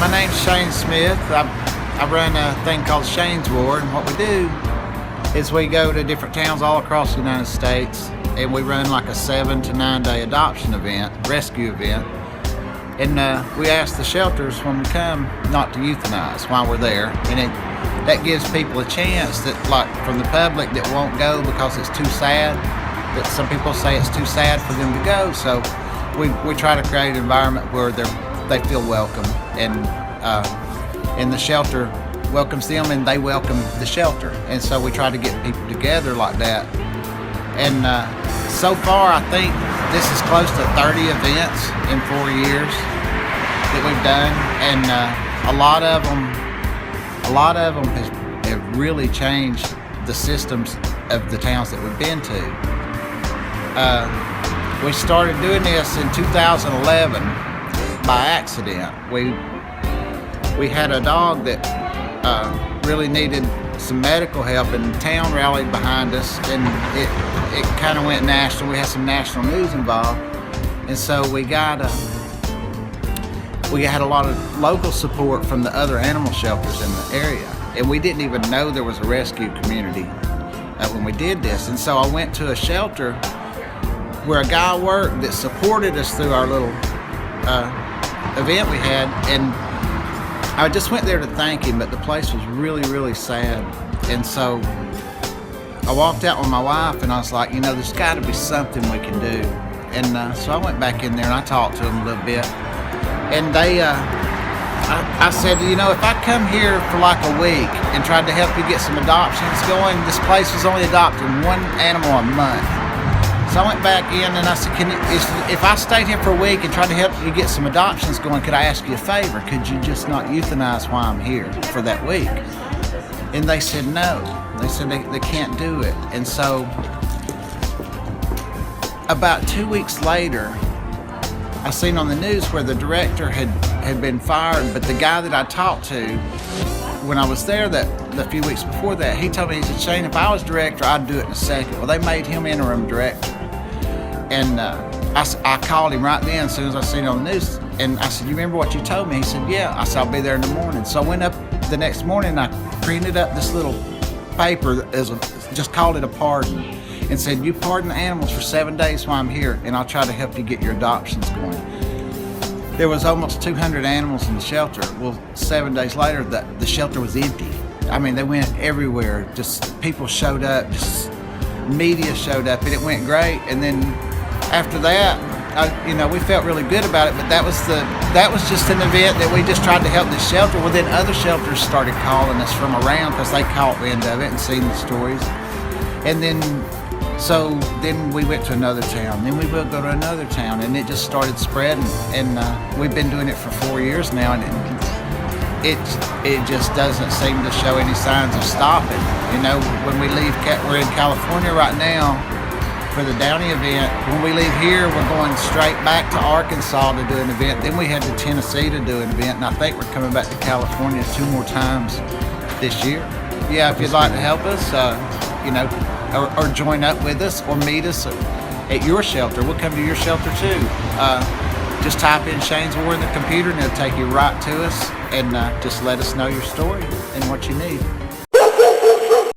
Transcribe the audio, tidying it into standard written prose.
my name's Shane Smith. I run a thing called Shane's Ward, and what we do is we go to different towns all across the United States, and we run like a 7 to 9 day adoption event, rescue event. And we ask the shelters when we come not to euthanize while we're there, and that gives people a chance that, like, from the public that won't go because it's too sad, that some people say it's too sad for them to go. So we try to create an environment where they feel welcome, and the shelter welcomes them and they welcome the shelter. And so we try to get people together like that. And so far I think this is close to 30 events in 4 years that we've done, and a lot of them have really changed the systems of the towns that we've been to. We started doing this in 2011 by accident. We had a dog that really needed some medical help, and the town rallied behind us, and it kind of went national. We had some national news involved, and so we had a lot of local support from the other animal shelters in the area, and we didn't even know there was a rescue community when we did this. And so I went to a shelter where a guy worked that supported us through our little event we had, and I just went there to thank him, but the place was really, really sad. And so I walked out with my wife and I was like, there's got to be something we can do. And so I went back in there and I talked to them a little bit. And I said, if I come here for like a week and tried to help you get some adoptions going, this place was only adopting one animal a month. So I went back in and I said, if I stayed here for a week and tried to help you get some adoptions going, could I ask you a favor? Could you just not euthanize while I'm here for that week? And they said no. They said they can't do it. And so about 2 weeks later, I seen on the news where the director had been fired, but the guy that I talked to when I was there the few weeks before that, he told me, he said, Shane, if I was director, I'd do it in a second. Well, they made him interim director. And I called him right then as soon as I seen it on the news. And I said, you remember what you told me? He said, yeah. I said, I'll be there in the morning. So I went up the next morning and I printed up this little paper, just called it a pardon, and said, you pardon the animals for 7 days while I'm here, and I'll try to help you get your adoptions going. There was almost 200 animals in the shelter. Well, 7 days later, the shelter was empty. I mean, they went everywhere. Just people showed up, just media showed up, and it went great. And then after that, we felt really good about it. But that was just an event that we just tried to help this shelter. Well, then other shelters started calling us from around because they caught wind of it and seen the stories. And then we went to another town. Then we will go to another town, and it just started spreading. And we've been doing it for 4 years now, and it just doesn't seem to show any signs of stopping. When we leave, we're in California right now for the Downey event. When we leave here, we're going straight back to Arkansas to do an event. Then we head to Tennessee to do an event, and I think we're coming back to California 2 more times this year. Yeah, if you'd like to help us, or join up with us or meet us at your shelter. We'll come to your shelter too. Just type in Shane's Ward in the computer and it'll take you right to us, and just let us know your story and what you need.